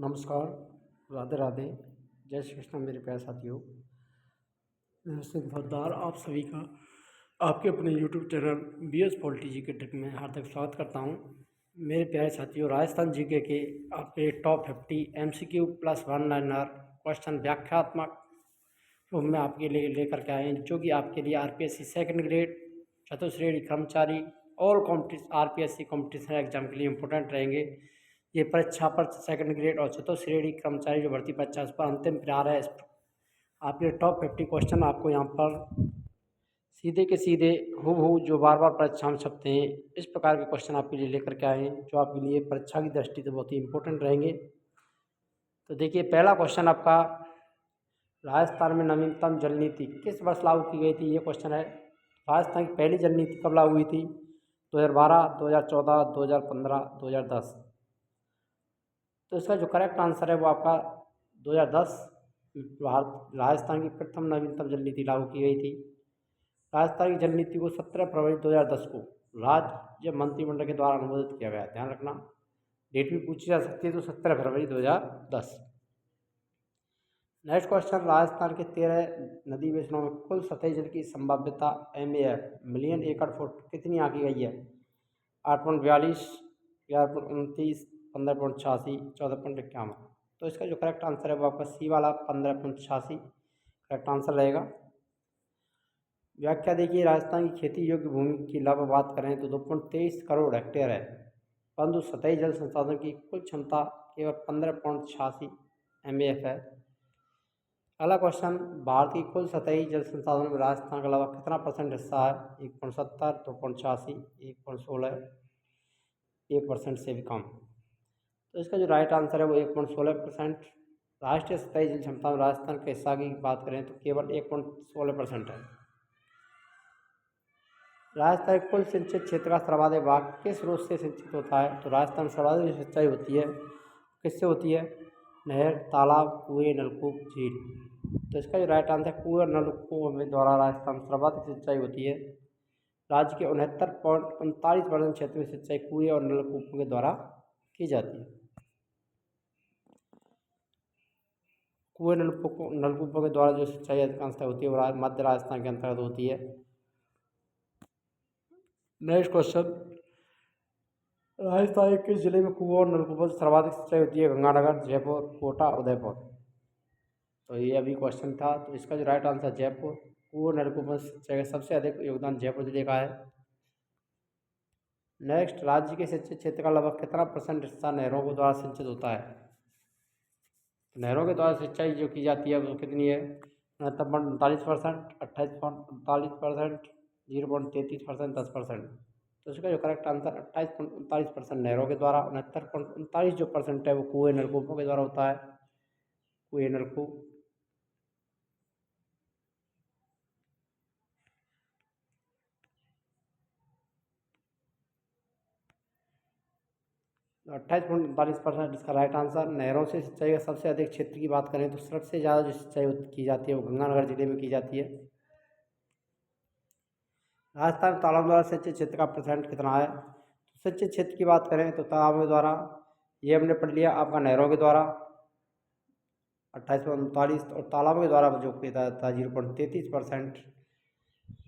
नमस्कार, राधे राधे, जय श्री कृष्ण मेरे प्यारे साथियों। मैं सिंह पोद्दार आप सभी का आपके अपने यूट्यूब चैनल BS पॉलिटी जी के ट्रिक में हार्दिक स्वागत करता हूं। मेरे प्यारे साथियों, राजस्थान जीके के आपके top 50 MCQ plus 1 liner question व्याख्यात्मक रूप में आपके लिए लेकर के आए हैं, जो कि आपके लिए RPSC सेकंड ग्रेड चतुश्रेणी कर्मचारी और RPSC कॉम्पिटिशन एग्जाम के लिए इम्पोर्टेंट रहेंगे। ये परीक्षा पर सेकंड ग्रेड और चतुश्रेणी कर्मचारी जो भर्ती परीक्षा उस पर अंतिम प्रहार है। आपके टॉप 50 क्वेश्चन आपको यहाँ पर सीधे के सीधे हूबहू जो बार बार परीक्षा में छपते हैं, इस प्रकार के क्वेश्चन आपके लिए लेकर के आए हैं, जो आपके लिए परीक्षा की दृष्टि से बहुत ही इंपॉर्टेंट रहेंगे। तो देखिए, पहला क्वेश्चन आपका, राजस्थान में नवीनतम जल नीति किस वर्ष लागू की गई थी, ये क्वेश्चन है। राजस्थान की पहली जल नीति कब लागू हुई थी? 2012, 2014, 2015, 2010। तो इसका जो करेक्ट आंसर है वो आपका 2010 राजस्थान की प्रथम नवीनतम जल नीति लागू की गई थी। राजस्थान की जल नीति को 17 फरवरी 2010 को राज्य मंत्रिमंडल के द्वारा अनुमोदित किया गया। ध्यान रखना, डेट भी पूछी जा सकती है, तो 17 फरवरी 2010। नेक्स्ट क्वेश्चन, राजस्थान के 13 नदी बेसिनों में कुल सतही जल की संभाव्यता MAF मिलियन एकड़ फुट कितनी आंकी गई है? 8.42, 11.29, 15.86, 14.51। तो इसका जो करेक्ट आंसर है वो आपका सी वाला 15.86 करेक्ट आंसर रहेगा। व्याख्या देखिए, राजस्थान की खेती योग्य भूमि की लगभग बात करें तो 2.23 करोड़ हेक्टेयर है, परंतु सतही जल संसाधन की कुल क्षमता केवल 15.86 MAF है। अगला क्वेश्चन, भारत की कुल सतही जल संसाधन में राजस्थान का लगभग कितना % हिस्सा है? 1.70, 2.86, 1.16, 1% से भी कम। तो इसका जो राइट आंसर है वो 1.16%। राष्ट्रीय सतही जल क्षमता में राजस्थान के हिस्सा की बात करें तो केवल 1.16% है। राजस्थान के कुल सिंचित क्षेत्र का सर्वाधिक भाग किस स्रोत से सिंचित होता है? तो राजस्थान में सर्वाधिक सिंचाई होती है, किससे होती है? नहर, तालाब, कुएं, नलकूप, झील। तो इसका जो राइट आंसर है, कुएं और नलकूपों में द्वारा राजस्थान में सर्वाधिक सिंचाई होती है। राज्य के 69.39% क्षेत्र में सिंचाई कुएं और नलकूपों के द्वारा की जाती है। कुएं नलकूपों के द्वारा जो सिंचाई अधिकांशतः होती है वो मध्य राजस्थान के अंतर्गत होती है। नेक्स्ट क्वेश्चन, राजस्थान के जिले में कुओं और नलकूपों से सर्वाधिक सिंचाई होती है? गंगानगर, जयपुर, कोटा, उदयपुर। तो ये अभी क्वेश्चन था, तो इसका जो राइट आंसर जयपुर। कुओं नलकूपों से सिंचाई का सबसे अधिक योगदान जयपुर जिले का है। नेक्स्ट, राज्य के सिंचित क्षेत्र का लगभग कितना % हिस्सा नहरों के द्वारा सिंचित होता है? नहरों के द्वारा सिंचाई जो की जाती है वो कितनी है? 49.39%, 28.39%, 0.33%, 10%। तो इसका जो करेक्ट आंसर 28.39% नहरों के द्वारा, 69.39 जो % है वो कुएं नलकूपों के द्वारा होता है, कुएं नलकूप। 28.39% इसका राइट आंसर। नहरों से सिंचाई का सबसे अधिक क्षेत्र की बात करें तो सबसे ज़्यादा जो सिंचाई की जाती है वो गंगानगर जिले में की जाती है। राजस्थान तालाब द्वारा सिंचित क्षेत्र का % कितना है? सिंचित क्षेत्र की बात करें तो तालाबों के द्वारा, ये हमने पढ़ लिया आपका नहरों के द्वारा 28.39, और तालाबों के द्वारा जो किया जाता है 0.33%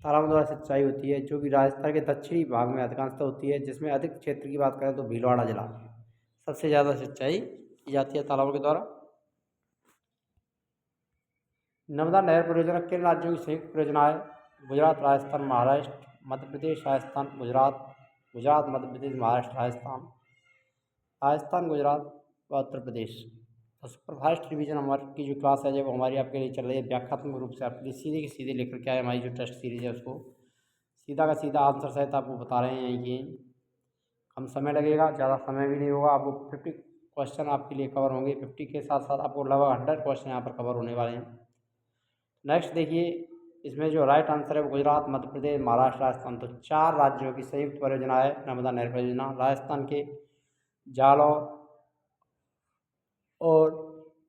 तालाबों द्वारा सिंचाई होती है, जो कि राजस्थान के दक्षिणी भाग में अधिकांशतः होती है, जिसमें अधिक क्षेत्र की बात करें तो भीलवाड़ा जिला सबसे ज़्यादा सिंचाई की जाती है तालाबों के द्वारा। नर्मदा नहर परियोजना किन राज्यों की संयुक्त परियोजना है? गुजरात, राजस्थान, महाराष्ट्र, मध्य प्रदेश, राजस्थान, गुजरात, गुजरात, मध्य प्रदेश, महाराष्ट्र, राजस्थान, राजस्थान, गुजरात व उत्तर प्रदेश। तो फर्स्ट रिवीजन हमारी की जो क्लास है जब हमारी आपके लिए चल रही है, व्याख्यात्मक रूप से आपके लिए सीधे के सीधे लेकर के आए। हमारी जो टेस्ट सीरीज है उसको सीधा का सीधा आंसर सहित आपको बता रहे हैं कि कम समय लगेगा, ज़्यादा समय भी नहीं होगा। आपको 50 क्वेश्चन आपके लिए कवर होंगे। 50 के साथ साथ आपको लगभग 100 क्वेश्चन यहाँ पर कवर होने वाले हैं। नेक्स्ट देखिए, इसमें जो राइट आंसर है वो गुजरात, मध्य प्रदेश, महाराष्ट्र, राजस्थान। तो 4 राज्यों की संयुक्त परियोजना है नर्मदा नहर परियोजना। राजस्थान के जालौर और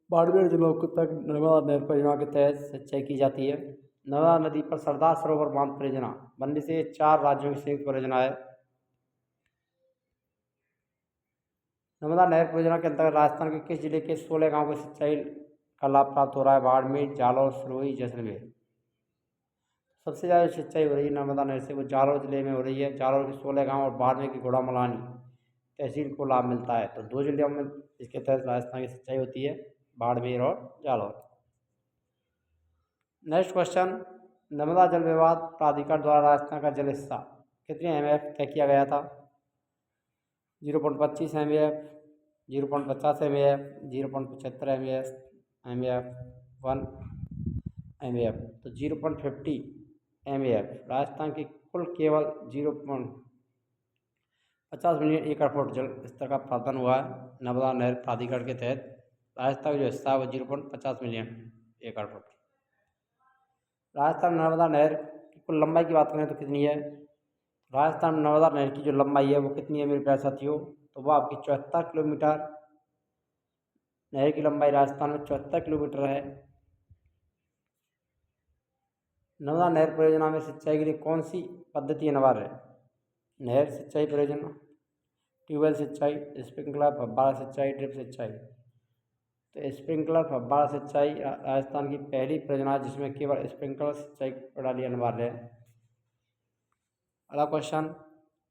बाड़मेर जिलों तक नर्मदा नहर परियोजना के तहत सिंचाई की जाती है। नर्मदा नदी पर सरदार सरोवर बांध परियोजना बनने से 4 राज्यों की संयुक्त परियोजना है। नर्मदा नहर परियोजना के अंतर्गत राजस्थान के किस जिले के 16 गांव को सिंचाई का लाभ प्राप्त हो रहा है? बाड़मेर, जालौर, सिरोही, जैसलमेर। सबसे ज़्यादा सिंचाई हो रही है नर्मदा नहर से वो जालौर जिले में हो रही है। जालौर के 16 गांव और बाड़मेर की घोड़ामलानी तहसील को लाभ मिलता है। तो 2 जिलों में इसके तहत राजस्थान की सिंचाई होती है, बाड़मेर और जालौर। नेक्स्ट क्वेश्चन, नर्मदा जल विवाद प्राधिकरण द्वारा राजस्थान का जल हिस्सा कितने MF तय किया गया था? 0.25 MF, 0.50 MF, 0.75 MF, 1 MF। तो 0.50 MF राजस्थान की कुल केवल 0.50 मिलियन एकड़ फुट जल स्तर का प्रावधान हुआ है नर्मदा नहर प्राधिकरण के तहत। राजस्थान का जो हिस्सा है वो 0.50 मिलियन एकड़ फुट। राजस्थान नर्मदा नहर की कुल लंबाई की बात करें तो कितनी है? राजस्थान नर्मदा नहर की जो लंबाई है वो कितनी है मेरे प्यारे साथियों? तो वो आपकी 74 किलोमीटर। नहर की लंबाई राजस्थान में 74 किलोमीटर है। नर्मदा नहर परियोजना में सिंचाई के लिए कौन सी पद्धति अनिवार्य है? नहर सिंचाई परियोजना, ट्यूबवेल सिंचाई, स्प्रिंकलर, फव्वारा सिंचाई, ड्रिप सिंचाई। तो स्प्रिंकलर फव्वारा सिंचाई राजस्थान की पहली परियोजना है जिसमें केवल स्प्रिंकलर सिंचाई प्रणाली अनिवार्य है। अगला क्वेश्चन,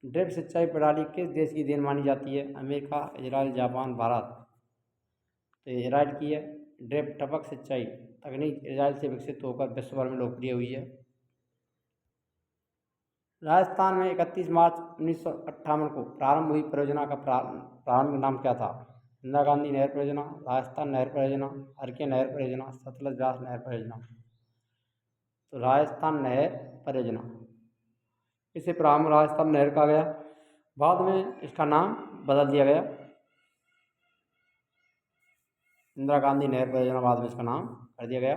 ड्रिप सिंचाई प्रणाली किस देश की देन मानी जाती है? America, Israel, Japan, Bharat. तो इजराइल की है। ड्रिप टपक सिंचाई तकनीक इजराइल से विकसित होकर विश्व भर में लोकप्रिय हुई है। राजस्थान में 31 मार्च 1958 को प्रारंभ हुई परियोजना का प्रारंभिक नाम क्या था? इंदिरा गांधी नहर परियोजना, राजस्थान नहर परियोजना, हरके नहर परियोजना, सतलज व्यास नहर परियोजना। तो राजस्थान नहर परियोजना, इसे प्रारंभ राजस्थान नहर कहा गया, बाद में इसका नाम बदल दिया गया इंदिरा गांधी नहर परियोजना, बाद में इसका नाम कर दिया गया।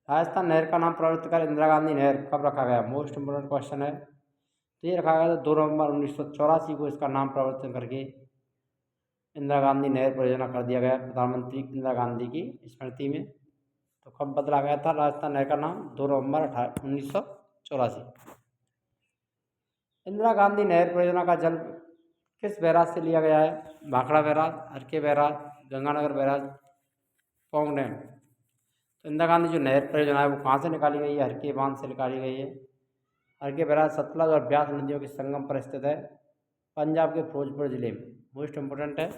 राजस्थान नहर का नाम परिवर्तित कर इंदिरा गांधी नहर कब रखा गया? मोस्ट इम्पोर्टेंट क्वेश्चन है। तो ये रखा गया था 2 नवंबर 1984 को इसका नाम परिवर्तन करके इंदिरा गांधी नहर परियोजना कर दिया गया प्रधानमंत्री इंदिरा गांधी की स्मृति में। तो कब बदला गया था राजस्थान नहर का नाम? 2 नवंबर 1984। इंदिरा गांधी नहर परियोजना का जल किस बैराज से लिया गया है? Bhakra barrage, Harike barrage, Ganganagar barrage, Pong dam. तो इंदिरा गांधी जो नहर परियोजना है वो कहाँ से निकाली गई है? हरके बांध से निकाली गई है। हरके बैराज सतलज और ब्यास नदियों के संगम पर स्थित है, पंजाब के फिरोजपुर जिले में। मोस्ट इम्पोर्टेंट है।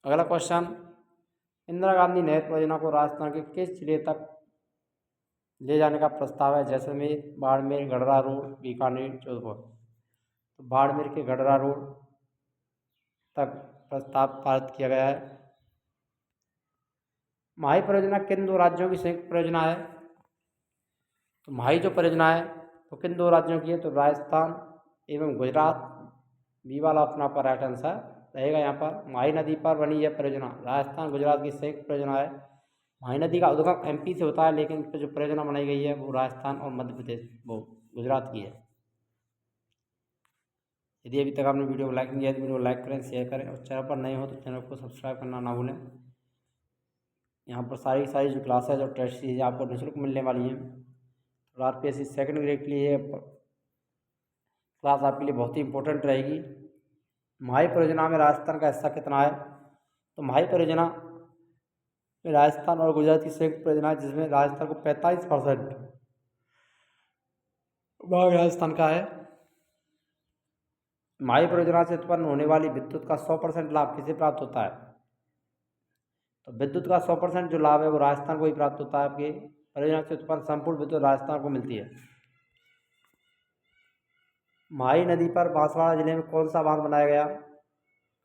अगला क्वेश्चन, इंदिरा गांधी नहर परियोजना को राजस्थान के किस जिले तक ले जाने का प्रस्ताव है? जैसलमेर, बाड़मेर, गढ़वा रोड, बीकानेर, जोधपुर। तो बाड़मेर के गढ़वा रोड तक प्रस्ताव पारित किया गया है। माही परियोजना किन 2 राज्यों की संयुक्त परियोजना है? तो माही जो परियोजना है तो किन 2 राज्यों की है? तो राजस्थान एवं गुजरात। बी वाला ऑप्शन आपका राइट आंसर रहेगा यहाँ पर। माही नदी पर बनी यह परियोजना राजस्थान गुजरात की संयुक्त परियोजना है। माही नदी का उद्गम MP से होता है, लेकिन इस पर जो परियोजना बनाई गई है वो राजस्थान और मध्य प्रदेश, वो गुजरात की है। यदि अभी तक आपने वीडियो को लाइक नहीं किया तो वीडियो को लाइक करें, शेयर करें और चैनल पर नए हो तो चैनल को सब्सक्राइब करना ना भूलें। यहाँ पर सारी जो क्लासेज और टेस्ट सीरीज आपको निःशुल्क मिलने वाली हैं। और RPSC सेकंड ग्रेड के लिए क्लास आपके लिए बहुत ही इंपॉर्टेंट रहेगी। माही परियोजना में राजस्थान का हिस्सा कितना है? तो माही परियोजना में राजस्थान और गुजरात की संयुक्त परियोजना है जिसमें राजस्थान को 45% भाग राजस्थान का है। माही परियोजना से उत्पन्न होने वाली विद्युत का 100% लाभ किसे प्राप्त होता है? तो विद्युत का 100% जो लाभ है वो राजस्थान को ही प्राप्त होता है। आपके परियोजना से उत्पन्न संपूर्ण विद्युत राजस्थान को मिलती है। माही नदी पर बांसवाड़ा जिले में कौन सा बांध बनाया गया?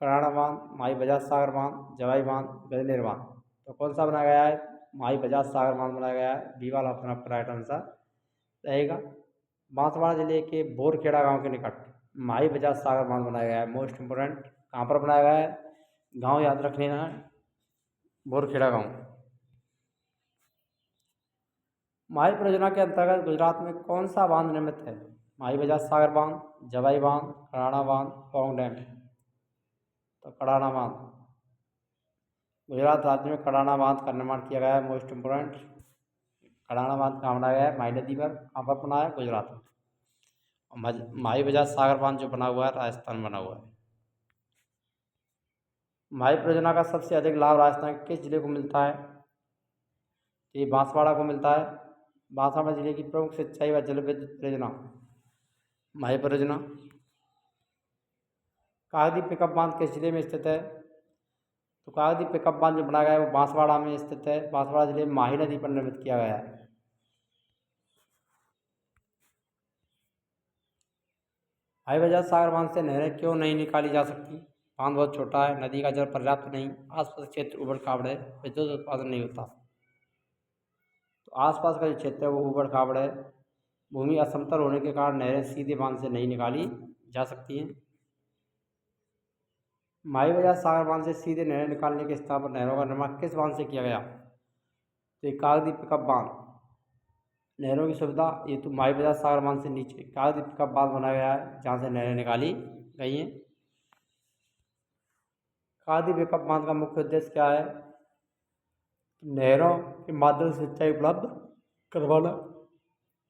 कड़ाना बांध, माही बजाज सागर बांध, जवाई बांध, गजनेर बांध। तो कौन सा बनाया गया है? माही बजाज सागर बांध बनाया गया है। बी वाला ऑप्शन आपका राइट आंसर रहेगा। बांसवाड़ा जिले के बोरखेड़ा गांव के निकट माही बजाज सागर बांध बनाया गया है। मोस्ट इम्पोर्टेंट, कहाँ पर बनाया गया है? गांव याद रख लेना है, बोरखेड़ा गांव। माही परियोजना के अंतर्गत गुजरात में कौन सा बांध निर्मित है? माही बजाज सागर बांध, जवाई बांध, कड़ाना बांध, पौंग डैम। तो कड़ाना बांध, गुजरात राज्य में कड़ाना बांध का निर्माण किया गया है। मोस्ट इम्पोर्टेंट, कड़ाना बांध कहाँ बनाया गया है? माही नदी पर। कहाँ पर बना है? गुजरात में। माही बजाज सागर बांध जो बना हुआ है राजस्थान बना हुआ है। माही परियोजना का सबसे अधिक लाभ राजस्थान के किस जिले को मिलता है? ये बांसवाड़ा को मिलता है। बांसवाड़ा जिले की प्रमुख सिंचाई व जल विद्युत परियोजना माही परियोजना। कागदी पिकअप बांध किस जिले में स्थित है? तो कागदी पिकअप बांध जो बनाया गया है वो बांसवाड़ा में स्थित है। बांसवाड़ा जिले में माही नदी पर निर्मित किया गया है। माही बजाज सागर बांध से नहरें क्यों नहीं निकाली जा सकती? बांध बहुत छोटा है, नदी का जल पर्याप्त नहीं, आसपास क्षेत्र उबड़ खाबड़ है, विद्युत उत्पादन नहीं होता। तो आसपास का जो क्षेत्र है वो उबड़ खाबड़ है, भूमि असमतल होने के कारण नहरें सीधे बांध से नहीं निकाली जा सकती हैं। माही बजाज सागर बांध से सीधे नहरें निकालने के स्थान पर नहरों का निर्माण किस बांध से किया गया? तो ये कागदी पिकअप बांध। नहरों की सुविधा ये तो माही बजाज सागर बांध से नीचे कागदी पिकअप बांध बनाया गया है जहाँ से नहरें निकाली गई हैं। कागदी पिकअप बांध का मुख्य उद्देश्य क्या है? नहरों के माध्यम से सिंचाई उपलब्ध करवाना।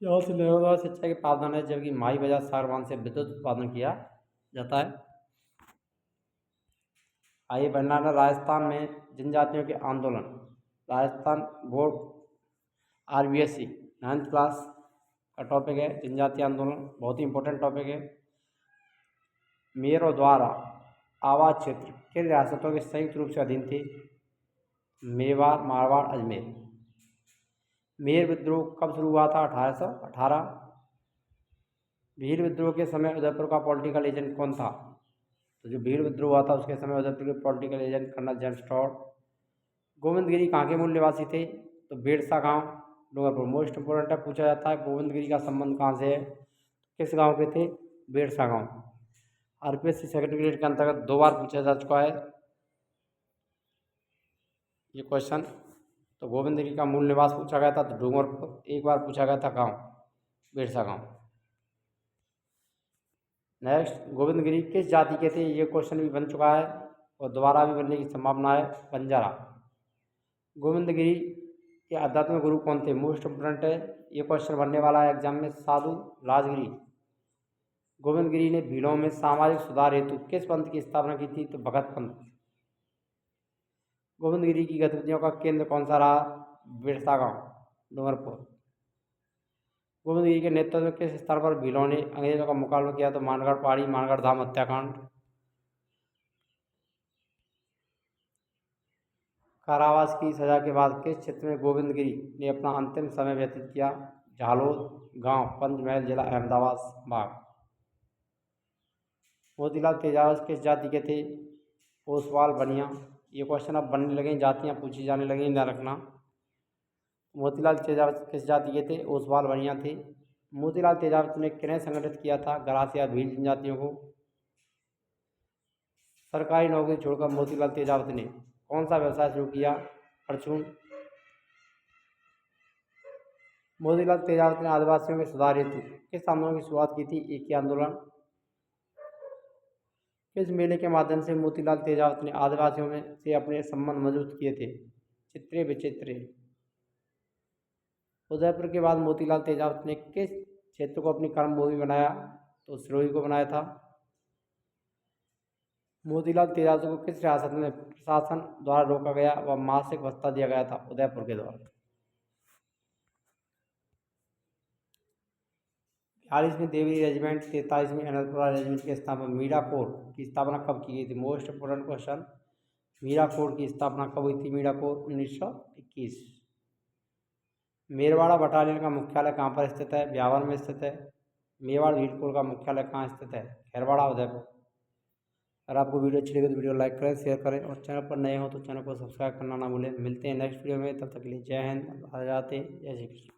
यहाँ से नहरों द्वारा सिंचाई के प्रावधान है, जबकि माही बजाज सागर बांध से विद्युत उत्पादन किया जाता है। आइए बनना राजस्थान में जनजातियों के आंदोलन। Rajasthan board RBSE 9th class का टॉपिक है जनजाति आंदोलन, बहुत ही इंपॉर्टेंट टॉपिक है। मेयरों द्वारा आवाज क्षेत्र किन रियासतों के संयुक्त रूप से अधीन थे? मेवाड़, मारवाड़, अजमेर। मेर विद्रोह कब शुरू हुआ था? 1818। भील विद्रोह के समय उदयपुर का पॉलिटिकल एजेंट कौन था? तो जो भील विद्रोह हुआ था उसके समय उदयपुर के political agent colonel James Tod. Govindgiri कहाँ के मूल निवासी थे? तो बेड़सा गांव, डूंगरपुर। मोस्ट इंपोर्टेंट है, पूछा जाता है गोविंदगिरी का संबंध कहाँ से है? किस गांव के थे? बेड़सा गांव। RPSC सेकेंड ग्रेड के अंतर्गत 2 बार पूछा जा चुका है ये क्वेश्चन। तो गोविंदगिरी का मूल निवास पूछा गया था, तो डूंगरपुर। एक बार पूछा गया था गांव, बेड़सा गांव। नेक्स्ट, गोविंदगिरी किस जाति के थे? ये क्वेश्चन भी बन चुका है और दोबारा भी बनने की संभावना है। बंजारा। गोविंदगिरी के आध्यात्मिक गुरु कौन थे? मोस्ट इंपोर्टेंट है, ये क्वेश्चन बनने वाला है एग्जाम में। साधु राजगिरी। गोविंदगिरी ने भीलों में सामाजिक सुधार हेतु किस पंथ की स्थापना की थी? तो भगत पंथ। गोविंदगिरी की गतिविधियों का केंद्र कौन सा रहा? बिरसा गांव, डूंगरपुर। गोविंदगिरी के नेतृत्व में किस स्थान पर भीलों ने अंग्रेजों का मुकाबला किया? तो मानगढ़ पहाड़ी, मानगढ़ धाम हत्याकांड। कारावास की सजा के बाद किस क्षेत्र में गोविंदगिरी ने अपना अंतिम समय व्यतीत किया? झालोद गांव, पंचमहल जिला, अहमदाबाद बाग। मोतीलाल तेजावत किस जाति के थे? ओसवाल बनिया। ये क्वेश्चन अब बनने लगे, जातियाँ पूछी जाने लगी, ध्यान रखना। मोतीलाल तेजावत किस जाति के थे? ओसवाल बनिया थे। मोतीलाल तेजावत ने किन्हें संगठित किया था? गरासिया भील जनजातियों को। सरकारी नौकरी छोड़कर मोतीलाल तेजावत ने कौन सा व्यवसाय शुरू किया? परचून। मोतीलाल तेजावत ने आदिवासियों के सुधार हेतु किस आंदोलन की शुरुआत की थी? एक ही आंदोलन। किस मेले के माध्यम से मोतीलाल तेजावत ने आदिवासियों में से अपने संबंध मजबूत किए थे? चित्रे विचित्रे। उदयपुर के बाद मोतीलाल तेजावत ने किस क्षेत्र को अपनी कर्मभूमि बनाया? तो सिरोही को बनाया था। मोतीलाल तेजावत को किस रियासत में प्रशासन द्वारा रोका गया व मासिक भत्ता दिया गया था? उदयपुर के द्वारा। 42वीं देवरी रेजिमेंट, 43वीं अनंतपुरा रेजिमेंट के स्थापना मीरा कोर की स्थापना कब की गई थी? Most important question. मीरा कोर की स्थापना कब हुई थी? मीरा कोर 1921। मेरवाड़ा बटालियन का मुख्यालय कहाँ पर स्थित है? ब्यावर में स्थित है। मेवाड़ भील कोर का मुख्यालय कहाँ स्थित है? खैरवाड़ा, उदयपुर। अगर आपको वीडियो अच्छी लगे तो वीडियो लाइक करें, शेयर करें और चैनल पर नए हो तो चैनल को सब्सक्राइब करना ना भूलें। मिलते हैं नेक्स्ट वीडियो में, तब तक के लिए जय हिंद, जय श्री कृष्ण।